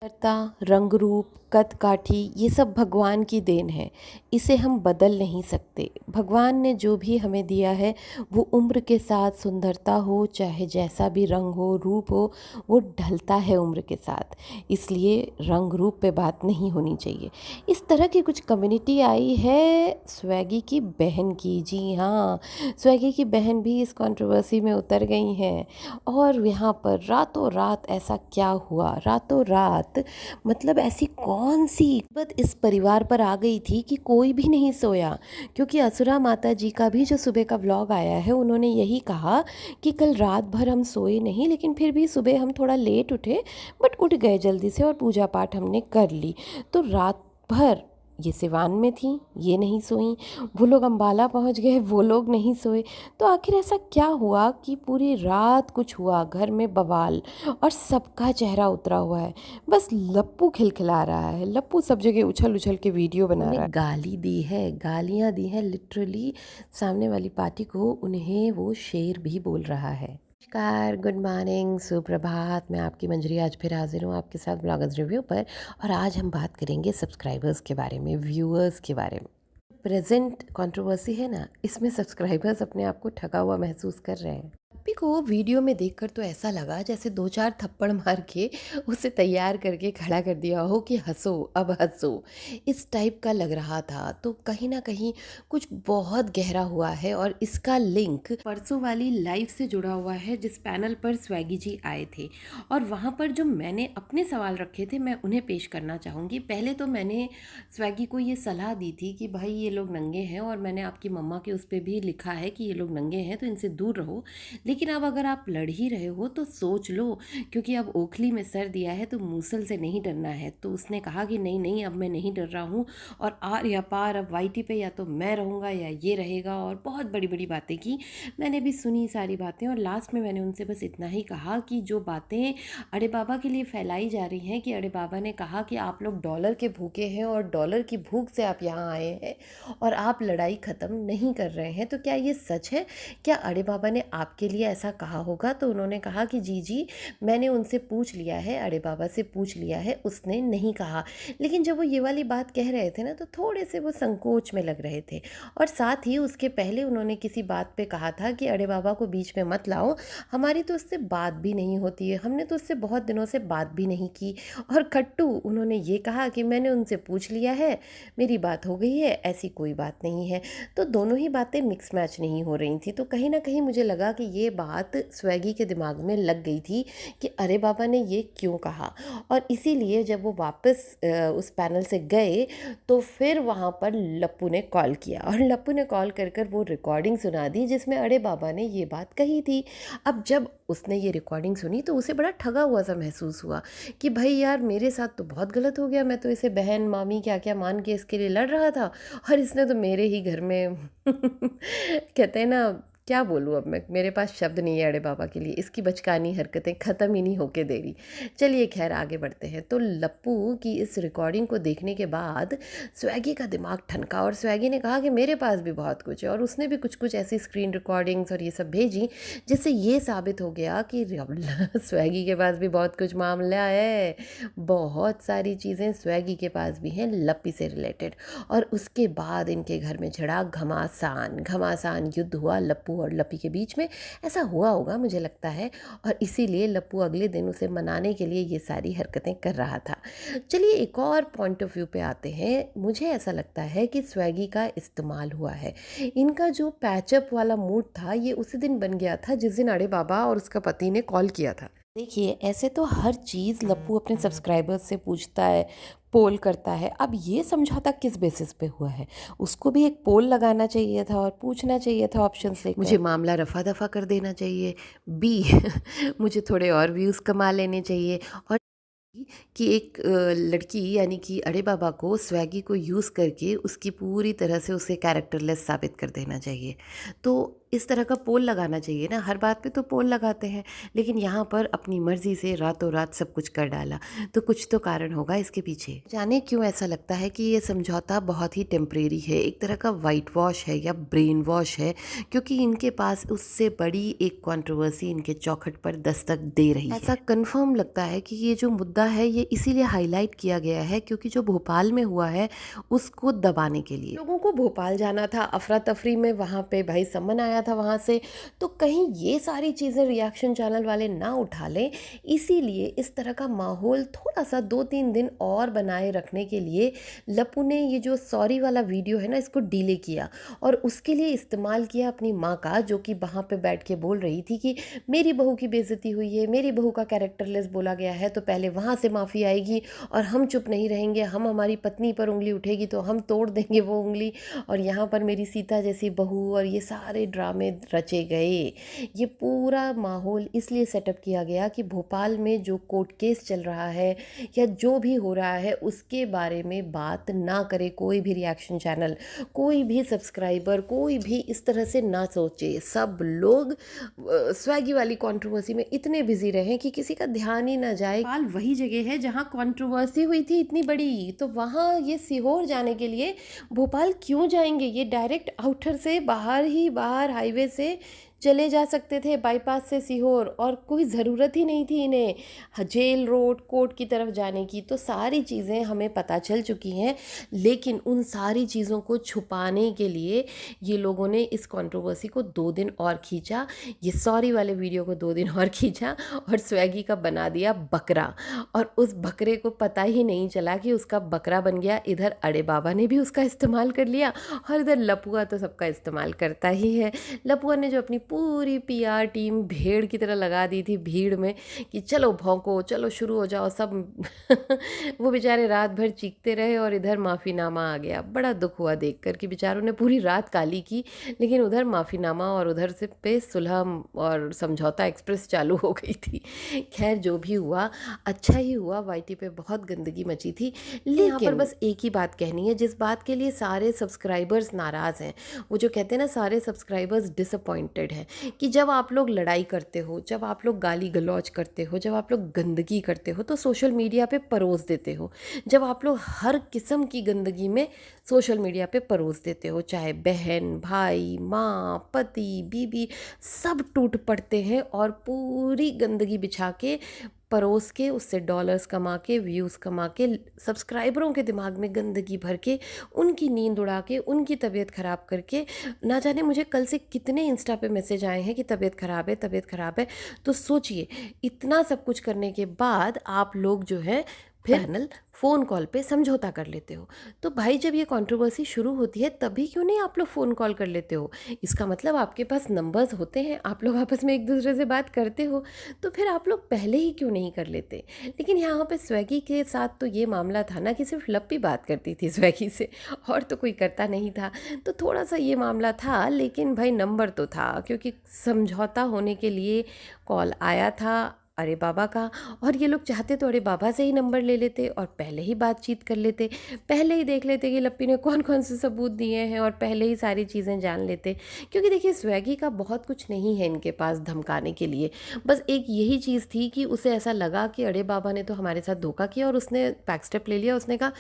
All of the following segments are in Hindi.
कर्ता, रंग रूप, कद काठी ये सब भगवान की देन है। इसे हम बदल नहीं सकते। भगवान ने जो भी हमें दिया है वो उम्र के साथ सुंदरता हो, चाहे जैसा भी रंग हो, रूप हो, वो ढलता है उम्र के साथ। इसलिए रंग रूप पे बात नहीं होनी चाहिए। इस तरह की कुछ कम्युनिटी आई है स्वैगी की बहन की। जी हाँ, स्वैगी की बहन भी इस कंट्रोवर्सी में उतर गई हैं। और यहाँ पर रातों रात ऐसा क्या हुआ, रातों रात मतलब ऐसी कौन सी मुसीबत इस परिवार पर आ गई थी कि कोई भी नहीं सोया। क्योंकि असुरा माता जी का भी जो सुबह का व्लॉग आया है उन्होंने यही कहा कि कल रात भर हम सोए नहीं, लेकिन फिर भी सुबह हम थोड़ा लेट उठे, बट उठ गए जल्दी से और पूजा पाठ हमने कर ली। तो रात भर ये सिवान में थी, ये नहीं सोई। वो लोग अम्बाला पहुंच गए, वो लोग नहीं सोए। तो आखिर ऐसा क्या हुआ कि पूरी रात कुछ हुआ, घर में बवाल और सबका चेहरा उतरा हुआ है। बस लप्पू खिलखिला रहा है, लप्पू सब जगह उछल उछल के वीडियो बना रहा है। गाली दी है, गालियाँ दी हैं लिटरली। सामने वाली पार्टी को उन्हें वो शेर भी बोल रहा है। नमस्कार, गुड मॉर्निंग, सुप्रभात। मैं आपकी मंजरी आज फिर हाजिर हूँ आपके साथ ब्लॉगर्स रिव्यू पर। और आज हम बात करेंगे सब्सक्राइबर्स के बारे में, व्यूअर्स के बारे में। प्रेजेंट कंट्रोवर्सी है ना, इसमें सब्सक्राइबर्स अपने आप को ठगा हुआ महसूस कर रहे हैं। अप्पी को वीडियो में देखकर तो ऐसा लगा जैसे दो चार थप्पड़ मार के उसे तैयार करके खड़ा कर दिया हो कि हंसो अब हंसो, इस टाइप का लग रहा था। तो कहीं ना कहीं कुछ बहुत गहरा हुआ है और इसका लिंक परसों वाली लाइव से जुड़ा हुआ है जिस पैनल पर स्वैगी जी आए थे। और वहाँ पर जो मैंने अपने सवाल रखे थे मैं उन्हें पेश करना चाहूँगी। पहले तो मैंने स्वैगी को ये सलाह दी थी कि भाई ये लोग नंगे हैं और मैंने आपकी मम्मा के उस पर भी लिखा है कि ये लोग नंगे हैं तो इनसे दूर रहो। लेकिन अब अगर आप लड़ ही रहे हो तो सोच लो, क्योंकि अब ओखली में सर दिया है तो मूसल से नहीं डरना है। तो उसने कहा कि नहीं नहीं, अब मैं नहीं डर रहा हूँ और आर या पार, अब वाईटी पे या तो मैं रहूँगा या ये रहेगा। और बहुत बड़ी बड़ी बातें की, मैंने भी सुनी सारी बातें। और लास्ट में मैंने उनसे बस इतना ही कहा कि जो बातें अड़े बाबा के लिए फैलाई जा रही हैं कि अड़े बाबा ने कहा कि आप लोग डॉलर के भूखे हैं और डॉलर की भूख से आप यहाँ आए हैं और आप लड़ाई ख़त्म नहीं कर रहे हैं, तो क्या ये सच है? क्या अड़े बाबा ने आपके लिए ऐसा कहा होगा? तो उन्होंने कहा कि जी जी, मैंने उनसे पूछ लिया है, अड़े बाबा से पूछ लिया है, उसने नहीं कहा। लेकिन जब वो ये वाली बात कह रहे थे ना तो थोड़े से वो संकोच में लग रहे थे। और साथ ही उसके पहले उन्होंने किसी बात पे कहा था कि अड़े बाबा को बीच में मत लाओ, हमारी तो उससे बात भी नहीं होती है, हमने तो उससे बहुत दिनों से बात भी नहीं की। और कट्टू उन्होंने ये कहा कि मैंने उनसे पूछ लिया है, मेरी बात हो गई है, ऐसी कोई बात नहीं है। तो दोनों ही बातें मिक्स मैच नहीं हो रही थी। तो कहीं ना कहीं मुझे लगा कि ये बात स्वैगी के दिमाग में लग गई थी कि अरे बाबा ने ये क्यों कहा। और इसीलिए जब वो वापस उस पैनल से गए तो फिर वहाँ पर लप्पू ने कॉल किया और लप्पू ने कॉल कर कर वो रिकॉर्डिंग सुना दी जिसमें अरे बाबा ने ये बात कही थी। अब जब उसने ये रिकॉर्डिंग सुनी तो उसे बड़ा ठगा हुआ सा महसूस हुआ कि भाई यार, मेरे साथ तो बहुत गलत हो गया। मैं तो इसे बहन मामी क्या क्या मान के इसके लिए लड़ रहा था और इसने तो मेरे ही घर में कहते हैं ना, क्या बोलूँ अब मैं, मेरे पास शब्द नहीं है अड़े बाबा के लिए। इसकी बचकानी हरकतें ख़त्म ही नहीं होके दे रही। चलिए खैर आगे बढ़ते हैं। तो लप्पू की इस रिकॉर्डिंग को देखने के बाद स्वैगी का दिमाग ठनका और स्वैगी ने कहा कि मेरे पास भी बहुत कुछ है। और उसने भी कुछ कुछ ऐसी स्क्रीन रिकॉर्डिंग्स और ये सब भेजी जिससे ये साबित हो गया कि स्वैगी के पास भी बहुत कुछ मामला है। बहुत सारी चीज़ें स्वैगी के पास भी हैं लप्पी से रिलेटेड। और उसके बाद इनके घर में छिड़ा घमासान घमासान युद्ध हुआ लप्पू और लप्पी के बीच में। ऐसा हुआ होगा मुझे लगता है, और इसीलिए लप्पू अगले दिन उसे मनाने के लिए ये सारी हरकतें कर रहा था। चलिए एक और पॉइंट ऑफ व्यू पे आते हैं। मुझे ऐसा लगता है कि स्वैगी का इस्तेमाल हुआ है। इनका जो पैचअप वाला मूड था ये उसी दिन बन गया था जिस दिन अड़े बाबा और उसका पति ने कॉल किया था। देखिए, ऐसे तो हर चीज़ लप्पू अपने सब्सक्राइबर्स से पूछता है, पोल करता है। अब ये समझौता किस बेसिस पे हुआ है? उसको भी एक पोल लगाना चाहिए था और पूछना चाहिए था ऑप्शंस लेकर। मुझे मामला रफा दफा कर देना चाहिए। बी मुझे थोड़े और व्यूज़ कमा लेने चाहिए। और कि एक लड़की यानी कि अड़े बाबा को स्वैगी को यूज़ करके उसकी पूरी तरह से उसे कैरेक्टरलेस साबित कर देना चाहिए। तो इस तरह का पोल लगाना चाहिए ना, हर बात पे तो पोल लगाते हैं, लेकिन यहाँ पर अपनी मर्जी से रातों रात सब कुछ कर डाला। तो कुछ तो कारण होगा इसके पीछे। जाने क्यों ऐसा लगता है कि ये समझौता बहुत ही टेम्परेरी है, एक तरह का वाइट वॉश है या ब्रेन वॉश है, क्योंकि इनके पास उससे बड़ी एक कंट्रोवर्सी इनके चौखट पर दस्तक दे रही है। ऐसा कंफर्म लगता है कि ये जो मुद्दा है ये इसीलिए हाईलाइट किया गया है क्योंकि जो भोपाल में हुआ है उसको दबाने के लिए लोगों को भोपाल जाना था, अफरा तफरी में वहाँ पे भाई समन आया था वहाँ से, तो कहीं ये सारी चीज़ें रिएक्शन चैनल वाले ना उठा लें, इसीलिए इस तरह का माहौल थोड़ा सा 2-3 दिन और बनाए रखने के लिए लप्पू ने ये जो सॉरी वाला वीडियो है ना इसको डिले किया और उसके लिए इस्तेमाल किया अपनी माँ का, जो कि वहाँ पे बैठ के बोल रही थी कि मेरी बहू की बेइज्जती हुई है, मेरी बहू का कैरेक्टरलेस बोला गया है, तो पहले वहाँ से माफ़ी आएगी और हम चुप नहीं रहेंगे, हम हमारी पत्नी पर उंगली उठेगी तो हम तोड़ देंगे वो उंगली, और यहाँ पर मेरी सीता जैसी बहू, और ये सारे ड्रामे रचे गए। ये पूरा माहौल इसलिए सेटअप किया गया कि भोपाल में जो कोर्ट केस चल रहा है या जो भी हो रहा है उसके बारे में बात ना करे कोई भी रिएक्शन चैनल, कोई भी सब्सक्राइबर, कोई भी इस तरह से ना सोचे। सब लोग स्वैगी वाली कंट्रोवर्सी में इतने बिजी रहे कि किसी का ध्यान ही ना जाए। भोपाल वही जगह है जहाँ कंट्रोवर्सी हुई थी इतनी बड़ी, तो वहाँ ये सीहोर जाने के लिए भोपाल क्यों जाएंगे? ये डायरेक्ट आउटर से बाहर हाईवे से चले जा सकते थे, बाईपास से सीहोर, और कोई ज़रूरत ही नहीं थी इन्हें जेल रोड कोर्ट की तरफ जाने की। तो सारी चीज़ें हमें पता चल चुकी हैं, लेकिन उन सारी चीज़ों को छुपाने के लिए ये लोगों ने इस कंट्रोवर्सी को 2 दिन और खींचा, ये सॉरी वाले वीडियो को 2 दिन और खींचा और स्वैगी का बना दिया बकरा, और उस बकरे को पता ही नहीं चला कि उसका बकरा बन गया। इधर अड़े बाबा ने भी उसका इस्तेमाल कर लिया और इधर लपुआ तो सबका इस्तेमाल करता ही है। लपुआ ने जो अपनी पूरी पीआर टीम भेड़ की तरह लगा दी थी भीड़ में कि चलो भौंको, चलो शुरू हो जाओ सब वो बेचारे रात भर चीखते रहे और इधर माफ़ीनामा आ गया। बड़ा दुख हुआ देखकर कि बेचारों ने पूरी रात काली की, लेकिन उधर माफ़ीनामा और उधर से पे सुलह और समझौता एक्सप्रेस चालू हो गई थी। खैर जो भी हुआ अच्छा ही हुआ, वाईटी पे बहुत गंदगी मची थी। लेकिन यहाँ पर बस एक ही बात कहनी है, जिस बात के लिए सारे सब्सक्राइबर्स नाराज़ हैं, वो जो कहते हैं ना सारे सब्सक्राइबर्स डिसअपॉइंटेड हैं, कि जब आप लोग लड़ाई करते हो, जब आप लोग गाली गलौज करते हो, जब आप लोग गंदगी करते हो तो सोशल मीडिया पे परोस देते हो। जब आप लोग हर किस्म की गंदगी में सोशल मीडिया पे परोस देते हो, चाहे बहन, भाई, माँ, पति, बीबी, सब टूट पड़ते हैं और पूरी गंदगी बिछा के परोस के उससे डॉलर्स कमा के, व्यूज़ कमा के, सब्सक्राइबरों के दिमाग में गंदगी भर के, उनकी नींद उड़ा के, उनकी तबीयत ख़राब करके, ना जाने मुझे कल से कितने इंस्टा पे मैसेज आए हैं कि तबीयत ख़राब है, तबीयत ख़राब है। तो सोचिए इतना सब कुछ करने के बाद आप लोग जो है फिर पैनल फ़ोन कॉल पे समझौता कर लेते हो। तो भाई जब ये कंट्रोवर्सी शुरू होती है तभी क्यों नहीं आप लोग फ़ोन कॉल कर लेते हो? इसका मतलब आपके पास नंबर्स होते हैं, आप लोग आपस में एक दूसरे से बात करते हो, तो फिर आप लोग पहले ही क्यों नहीं कर लेते? लेकिन यहाँ पे स्वेगी के साथ तो ये मामला था ना कि सिर्फ लप्पी बात करती थी स्वेगी से और तो कोई करता नहीं था, तो थोड़ा सा ये मामला था। लेकिन भाई नंबर तो था, क्योंकि समझौता होने के लिए कॉल आया था अरे बाबा का, और ये लोग चाहते तो अरे बाबा से ही नंबर ले लेते और पहले ही बातचीत कर लेते, पहले ही देख लेते कि लप्पी ने कौन कौन से सबूत दिए हैं और पहले ही सारी चीज़ें जान लेते। क्योंकि देखिए स्वेगी का बहुत कुछ नहीं है इनके पास धमकाने के लिए, बस एक यही चीज़ थी कि उसे ऐसा लगा कि अरे बाबा ने तो हमारे साथ धोखा किया और उसने बैक स्टेप ले लिया। उसने कहा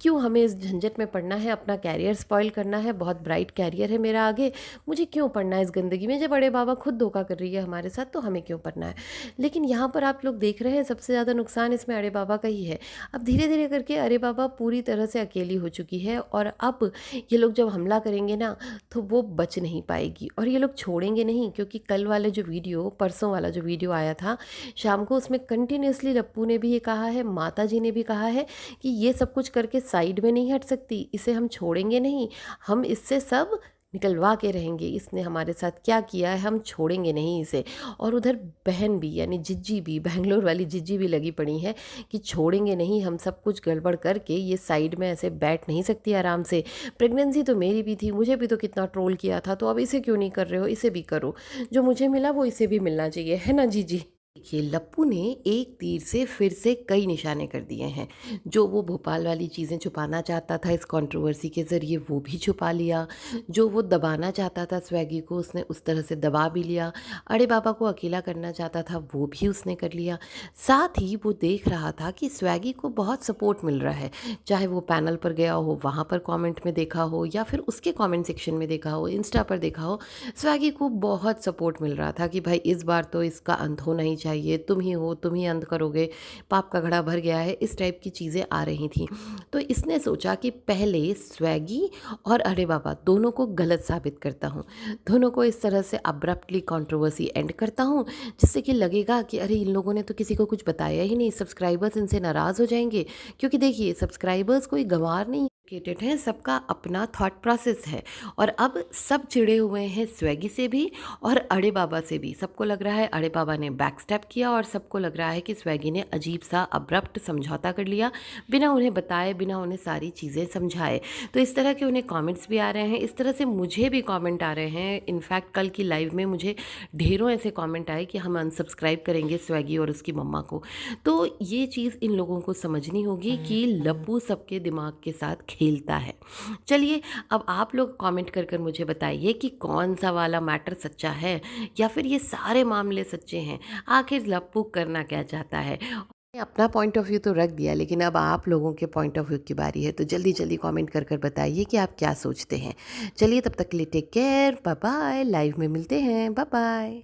क्यों हमें इस झंझट में पड़ना है, अपना कैरियर स्पॉइल करना है, बहुत ब्राइट कैरियर है मेरा आगे, मुझे क्यों पड़ना है इस गंदगी में, जब अरे बाबा खुद धोखा कर रही है हमारे साथ तो हमें क्यों पड़ना है। लेकिन यहाँ पर आप लोग देख रहे हैं सबसे ज़्यादा नुकसान इसमें अरे बाबा का ही है। अब धीरे धीरे करके अरे बाबा पूरी तरह से अकेली हो चुकी है और अब ये लोग जब हमला करेंगे ना तो वो बच नहीं पाएगी और ये लोग छोड़ेंगे नहीं। क्योंकि कल वाले जो वीडियो, परसों वाला जो वीडियो आया था शाम को, उसमें कंटिन्यूसली लप्पू ने भी ये कहा है, माता जी ने भी कहा है कि ये सब कुछ करके साइड में नहीं हट सकती, इसे हम छोड़ेंगे नहीं, हम इससे सब निकलवा के रहेंगे, इसने हमारे साथ क्या किया है हम छोड़ेंगे नहीं इसे। और उधर बहन भी यानी जिज्जी भी, बेंगलोर वाली जिज्जी भी लगी पड़ी है कि छोड़ेंगे नहीं, हम सब कुछ गड़बड़ करके ये साइड में ऐसे बैठ नहीं सकती आराम से। प्रेगनेंसी तो मेरी भी थी, मुझे भी तो कितना ट्रोल किया था, तो अब इसे क्यों नहीं कर रहे हो, इसे भी करो, जो मुझे मिला वो इसे भी मिलना चाहिए, है ना जीजी। देखिए, लप्पू ने एक तीर से फिर से कई निशाने कर दिए हैं। जो वो भोपाल वाली चीज़ें छुपाना चाहता था इस कंट्रोवर्सी के ज़रिए, वो भी छुपा लिया। जो वो दबाना चाहता था स्वैगी को, उसने उस तरह से दबा भी लिया। अरे बाबा को अकेला करना चाहता था, वो भी उसने कर लिया। साथ ही वो देख रहा था कि स्वैगी को बहुत सपोर्ट मिल रहा है। चाहे वो पैनल पर गया हो, वहाँ पर कमेंट में देखा हो, या फिर उसके कमेंट सेक्शन में देखा हो, इंस्टा पर देखा हो, स्वैगी को बहुत सपोर्ट मिल रहा था कि भाई इस बार तो इसका अंत होना ही चाहिए, तुम ही हो, तुम ही अंत करोगे, पाप का घड़ा भर गया है, इस टाइप की चीज़ें आ रही थी। तो इसने सोचा कि पहले स्वैगी और अरे बाबा दोनों को गलत साबित करता हूँ, दोनों को इस तरह से अब्रप्टली कंट्रोवर्सी एंड करता हूँ, जिससे कि लगेगा कि अरे इन लोगों ने तो किसी को कुछ बताया ही नहीं, सब्सक्राइबर्स इनसे नाराज़ हो जाएंगे। क्योंकि देखिए, सब्सक्राइबर्स कोई गंवार नहीं एजुकेटेड हैं, सबका अपना थॉट प्रोसेस है। और अब सब चिढ़े हुए हैं स्वेगी से भी और अड़े बाबा से भी। सबको लग रहा है अड़े बाबा ने बैक स्टेप किया, और सबको लग रहा है कि स्वेगी ने अजीब सा अब्रप्ट समझौता कर लिया, बिना उन्हें बताए, बिना उन्हें सारी चीज़ें समझाए। तो इस तरह के उन्हें कमेंट्स भी आ रहे हैं, इस तरह से मुझे भी कमेंट आ रहे हैं। इनफैक्ट कल की लाइव में मुझे ढेरों ऐसे कमेंट आए कि हम अनसब्सक्राइब करेंगे स्वेगी और उसकी मम्मा को। तो ये चीज़ इन लोगों को समझनी होगी कि लप्पू सबके दिमाग के साथ खेलता है। चलिए, अब आप लोग कमेंट कर कर मुझे बताइए कि कौन सा वाला मैटर सच्चा है, या फिर ये सारे मामले सच्चे हैं। आखिर लप्पू करना क्या चाहता है। मैंने अपना पॉइंट ऑफ व्यू तो रख दिया, लेकिन अब आप लोगों के पॉइंट ऑफ व्यू की बारी है। तो जल्दी जल्दी कमेंट कर कर बताइए कि आप क्या सोचते हैं। चलिए, तब तक के लिए take care, bye bye. Live में मिलते हैं, बाय बाय।